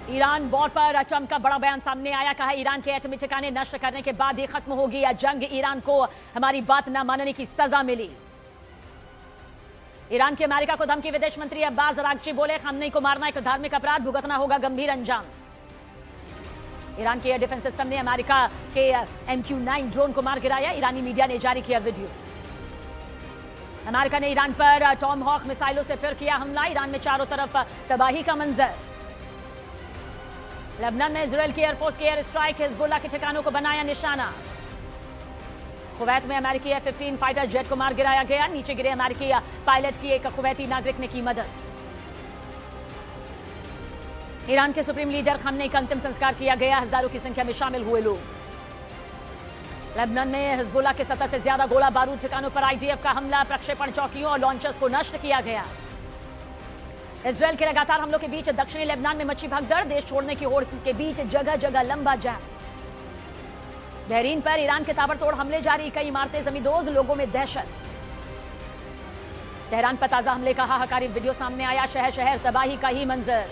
Iran war पर Trump का बड़ा बयान सामने आया। कहा ईरान के एटमी ठिकाने नष्ट करने के बाद ही खत्म होगी यह जंग। ईरान को हमारी बात न मानने की सजा मिली। ईरान की अमेरिका को धमकी। विदेश मंत्री अब्बास अरागची बोले खamenei को मारना एक धार्मिक अपराध, भुगतना होगा गंभीर अंजाम। ईरान के एयर डिफेंस सिस्टम ने अमेरिका के MQ-9 ड्रोन को मार गिराया। ईरानी मीडिया ने जारी किया वीडियो। अमेरिका ने ईरान पर टॉम हॉक मिसाइलों से फिर किया हमला। ईरान में चारों तरफ तबाही का मंजर। लेबनान में इजराइल की एयरफोर्स की एयर स्ट्राइक। हिजबुल्लाह के ठिकानों को बनाया निशाना। कुवैत में अमेरिकी F-15 फाइटर जेट को मार गिराया गया। नीचे गिरे अमेरिकी पायलट की एक कुवैती नागरिक ने की मदद। ईरान के सुप्रीम लीडर खamenei का अंतिम संस्कार किया गया। हजारों की संख्या में शामिल हुए लोग। लेबनान में हिजबुल्लाह के 70 से ज्यादा गोला बारूद ठिकानों पर IDF का हमला। प्रक्षेपण चौकियों और लॉन्चर्स को नष्ट किया गया। इजराइल के लगातार हमलों के बीच दक्षिणी लेबनान में मची भगदड़। देश छोड़ने की होड़ के बीच जगह जगह लंबा जाम। बहरीन पर ईरान के ताबड़तोड़ हमले जारी। कई इमारतें जमींदोज, लोगों में दहशत। तेहरान पर ताजा हमले का हाहाकारी वीडियो सामने आया। शहर शहर तबाही का ही मंजर।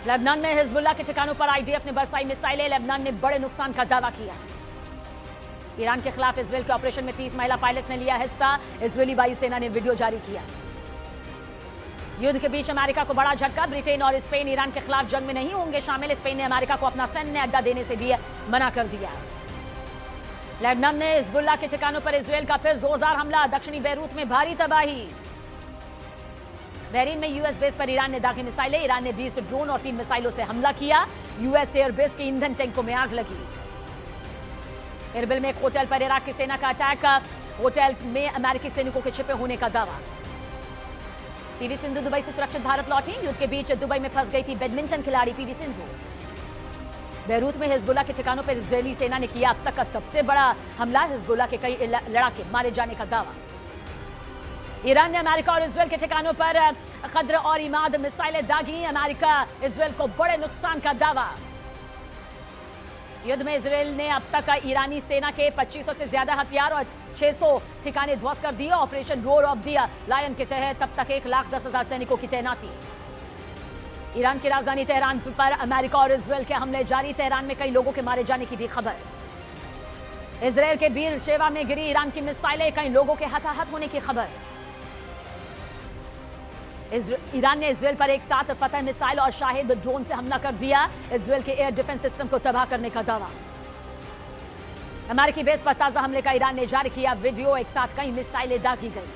लेबनान में हिजबुल्लाह के ठिकानों पर IDF ने बरसाई मिसाइलें। लेबनान ने बड़े नुकसान का दावा किया। ईरान के खिलाफ इजराइल के ऑपरेशन में 30 महिला पायलट्स ने लिया हिस्सा। इजरायली वायुसेना ने वीडियो जारी किया। युद्ध के बीच अमेरिका को बड़ा झटका। ब्रिटेन और स्पेन ईरान के खिलाफ जंग में नहीं होंगे शामिल। स्पेन ने अमेरिका को अपना सैन्य अड्डा देने से भी मना कर दिया। लेबनान में हिजबुल्लाह के ठिकानों पर इजराइल का फिर जोरदार हमला। दक्षिणी बैरूत में भारी तबाही। बहरीन में US बेस पर ईरान ने दागी मिसाइलें। ईरान ने 20 ड्रोन और 3 मिसाइलों से हमला किया। US एयर बेस के ईंधन टैंकों में आग लगी। एरबिल में एक होटल पर इराक की सेना का अटैक। होटल में अमेरिकी सैनिकों के छिपे होने का दावा। PV सिंधु दुबई से सुरक्षित भारत लौटी। युद्ध के बीच दुबई में फंस गई थी बैडमिंटन खिलाड़ी PV सिंधु। बैरूत में हिजबुल्लाह के ठिकानों पर इजरायली सेना ने किया अब तक का सबसे बड़ा हमला। हिजबुल्लाह के कई लड़ाके मारे जाने का दावा। ईरान ने अमेरिका और इजराइल के ठिकानों पर कद्र और इमाद मिसाइलें दागी। अमेरिका इजराइल को बड़े नुकसान का दावा। युद्ध में इजराइल ने अब तक ईरानी सेना के 2500 से ज्यादा हथियार और 600 ठिकाने ध्वस्त कर दिए। Operation roar of the lion के तहत तब तक 1,10,000 सैनिकों की तैनाती। ईरान की राजधानी तेहरान पर अमेरिका और इजराइल के हमले जारी। तेहरान में कई लोगों के मारे जाने की भी खबर। इजराइल के बीर शेवा में गिरी ईरान की मिसाइलें। कई लोगों के हताहत होने की खबर। ईरान ने इजराइल पर एक साथ फतह मिसाइल और शाहिद ड्रोन से हमला कर दिया। इजराइल के एयर डिफेंस सिस्टम को तबाह करने का दावा। अमेरिकी बेस पर ताजा हमले का ईरान ने जारी किया वीडियो। एक साथ कई मिसाइलें दागी गई।